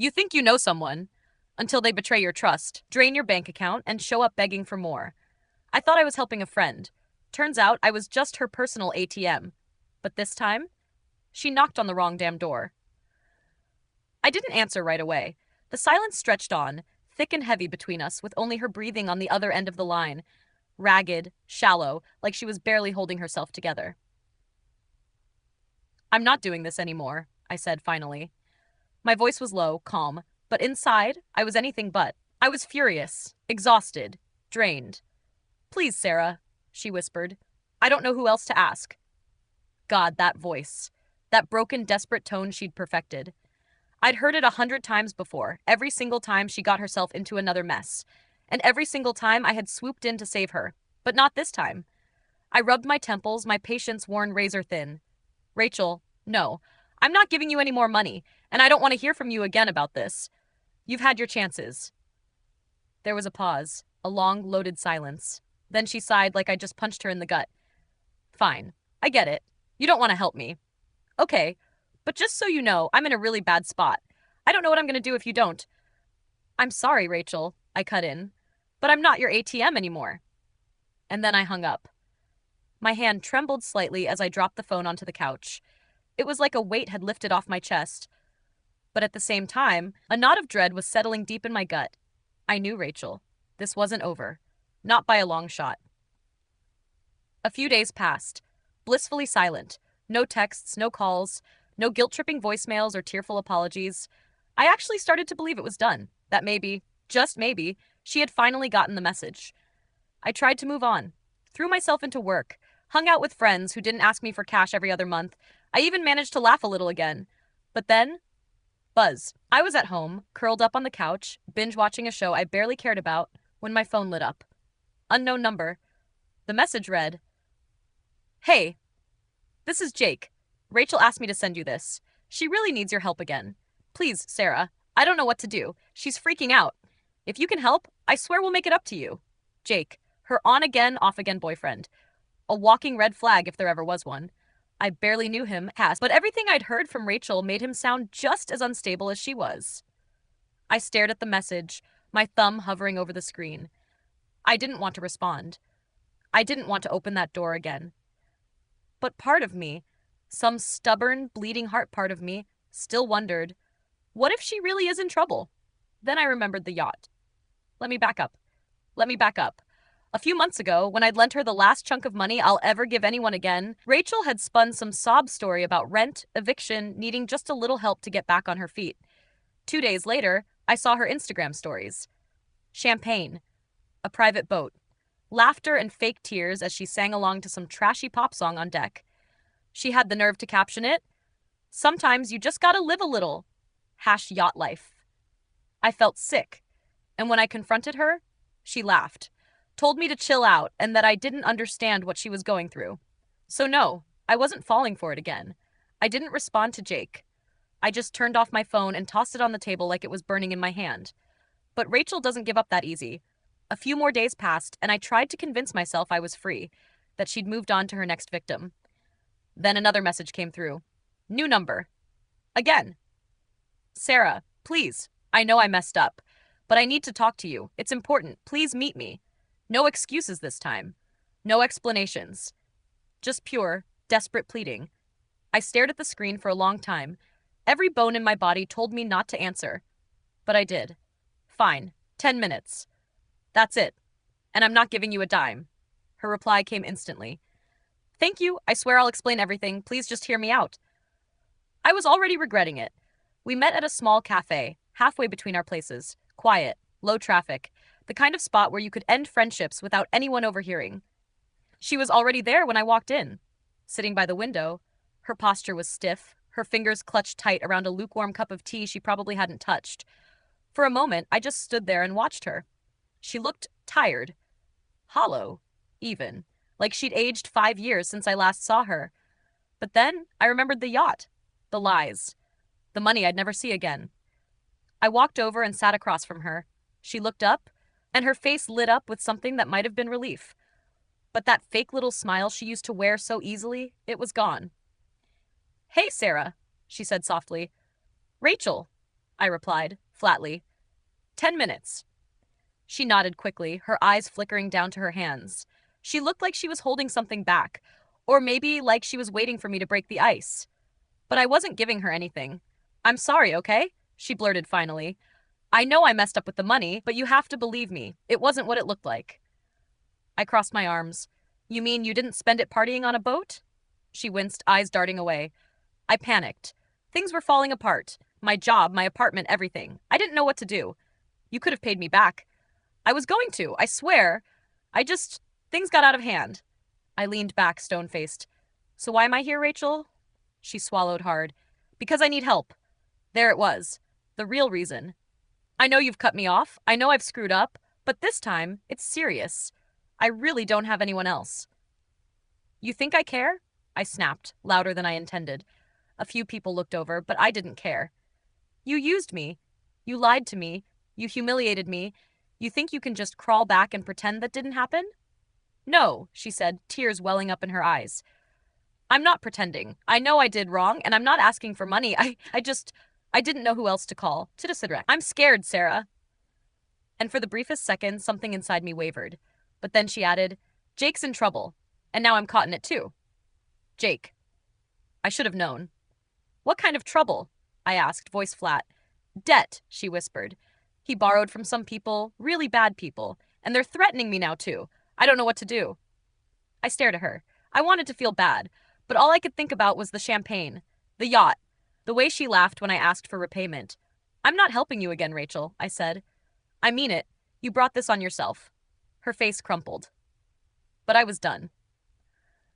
You think you know someone until they betray your trust, drain your bank account, and show up begging for more. I thought I was helping a friend. Turns out I was just her personal ATM. But this time, she knocked on the wrong damn door. I didn't answer right away. The silence stretched on, thick and heavy between us, with only her breathing on the other end of the line, ragged, shallow, like she was barely holding herself together. I'm not doing this anymore, I said finally. My voice was low, calm, but inside, I was anything but. I was furious, exhausted, drained. Please, Sarah, she whispered. I don't know who else to ask. God, that voice. That broken, desperate tone she'd perfected. I'd heard it 100 times before, every single time she got herself into another mess. And every single time I had swooped in to save her. But not this time. I rubbed my temples, my patience worn razor thin. Rachel, no. I'm not giving you any more money, and I don't want to hear from you again about this. You've had your chances. There was a pause, a long, loaded silence. Then she sighed like I just punched her in the gut. Fine. I get it. You don't want to help me. Okay. But just so you know, I'm in a really bad spot. I don't know what I'm going to do if you don't. I'm sorry, Rachel, I cut in. But I'm not your ATM anymore. And then I hung up. My hand trembled slightly as I dropped the phone onto the couch. It was like a weight had lifted off my chest. But at the same time, a knot of dread was settling deep in my gut. I knew, Rachel. This wasn't over. Not by a long shot. A few days passed, blissfully silent. No texts, no calls, no guilt-tripping voicemails or tearful apologies. I actually started to believe it was done, that maybe, just maybe, she had finally gotten the message. I tried to move on, threw myself into work, hung out with friends who didn't ask me for cash every other month. I even managed to laugh a little again. But then, buzz. I was at home, curled up on the couch, binge-watching a show I barely cared about, when my phone lit up. Unknown number. The message read, Hey, this is Jake. Rachel asked me to send you this. She really needs your help again. Please, Sarah. I don't know what to do. She's freaking out. If you can help, I swear we'll make it up to you. Jake, her on-again, off-again boyfriend. A walking red flag if there ever was one. I barely knew him, but everything I'd heard from Rachel made him sound just as unstable as she was. I stared at the message, my thumb hovering over the screen. I didn't want to respond. I didn't want to open that door again. But part of me, some stubborn, bleeding heart part of me, still wondered, what if she really is in trouble? Then I remembered the yacht. Let me back up. A few months ago, when I'd lent her the last chunk of money I'll ever give anyone again, Rachel had spun some sob story about rent, eviction, needing just a little help to get back on her feet. 2 days later, I saw her Instagram stories. Champagne. A private boat. Laughter and fake tears as she sang along to some trashy pop song on deck. She had the nerve to caption it, Sometimes you just gotta live a little. #yacht life. I felt sick, and when I confronted her, she laughed, told me to chill out and that I didn't understand what she was going through. So no, I wasn't falling for it again. I didn't respond to Jake. I just turned off my phone and tossed it on the table like it was burning in my hand. But Rachel doesn't give up that easy. A few more days passed, and I tried to convince myself I was free, that she'd moved on to her next victim. Then another message came through. New number. Again. Sarah, please. I know I messed up, but I need to talk to you. It's important. Please meet me. No excuses this time. No explanations. Just pure, desperate pleading. I stared at the screen for a long time. Every bone in my body told me not to answer. But I did. Fine. 10 minutes. That's it. And I'm not giving you a dime. Her reply came instantly. Thank you. I swear I'll explain everything. Please just hear me out. I was already regretting it. We met at a small cafe, halfway between our places. Quiet, low traffic, the kind of spot where you could end friendships without anyone overhearing. She was already there when I walked in. Sitting by the window, her posture was stiff, her fingers clutched tight around a lukewarm cup of tea she probably hadn't touched. For a moment, I just stood there and watched her. She looked tired. Hollow, even. Like she'd aged 5 years since I last saw her. But then I remembered the yacht, the lies, the money I'd never see again. I walked over and sat across from her. She looked up, and her face lit up with something that might have been relief. But that fake little smile she used to wear so easily, it was gone. Hey, Sarah, she said softly. Rachel. I replied, flatly. 10 minutes. She nodded quickly, her eyes flickering down to her hands. She looked like she was holding something back, or maybe like she was waiting for me to break the ice. But I wasn't giving her anything. I'm sorry, okay? She blurted finally. I know I messed up with the money, but you have to believe me. It wasn't what it looked like. I crossed my arms. You mean you didn't spend it partying on a boat? She winced, eyes darting away. I panicked. Things were falling apart. My job, my apartment, everything. I didn't know what to do. You could have paid me back. I was going to, I swear. Things got out of hand. I leaned back, stone-faced. So why am I here, Rachel? She swallowed hard. Because I need help. There it was. The real reason. I know you've cut me off. I know I've screwed up. But this time, it's serious. I really don't have anyone else. You think I care? I snapped, louder than I intended. A few people looked over, but I didn't care. You used me. You lied to me. You humiliated me. You think you can just crawl back and pretend that didn't happen? No, she said, tears welling up in her eyes. I'm not pretending. I know I did wrong, and I'm not asking for money. I didn't know who else to call. I'm scared, Sarah. And for the briefest second, something inside me wavered. But then she added, Jake's in trouble, and now I'm caught in it too. Jake. I should have known. What kind of trouble? I asked, voice flat. Debt, she whispered. He borrowed from some people, really bad people, and they're threatening me now too. I don't know what to do. I stared at her. I wanted to feel bad, but all I could think about was the champagne, the yacht, the way she laughed when I asked for repayment. I'm not helping you again, Rachel, I said. I mean it. You brought this on yourself. Her face crumpled. But I was done.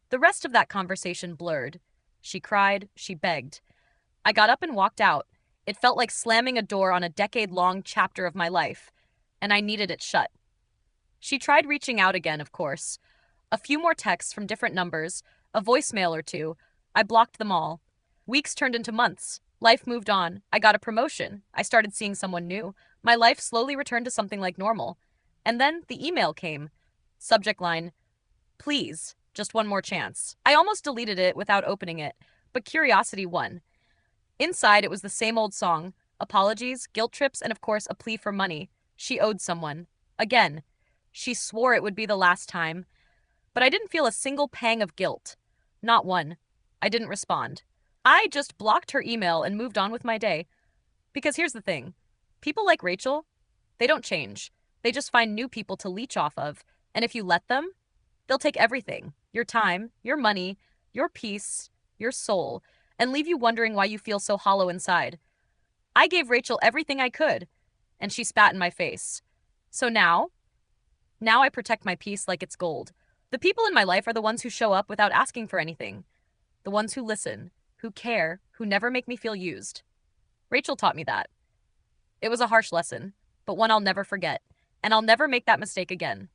The rest of that conversation blurred. She cried, she begged. I got up and walked out. It felt like slamming a door on a decade-long chapter of my life, and I needed it shut. She tried reaching out again, of course. A few more texts from different numbers, a voicemail or two. I blocked them all. Weeks turned into months. Life moved on. I got a promotion. I started seeing someone new. My life slowly returned to something like normal. And then the email came. Subject line, please, just one more chance. I almost deleted it without opening it, but curiosity won. Inside, it was the same old song. Apologies, guilt trips, and of course, a plea for money. She owed someone. Again. She swore it would be the last time. But I didn't feel a single pang of guilt. Not one. I didn't respond. I just blocked her email and moved on with my day. Because here's the thing. People like Rachel, they don't change. They just find new people to leech off of. And if you let them, they'll take everything. Your time, your money, your peace, your soul, and leave you wondering why you feel so hollow inside. I gave Rachel everything I could, and she spat in my face. So now I protect my peace like it's gold. The people in my life are the ones who show up without asking for anything. The ones who listen, who care, who never make me feel used. Rachel taught me that. It was a harsh lesson, but one I'll never forget, and I'll never make that mistake again.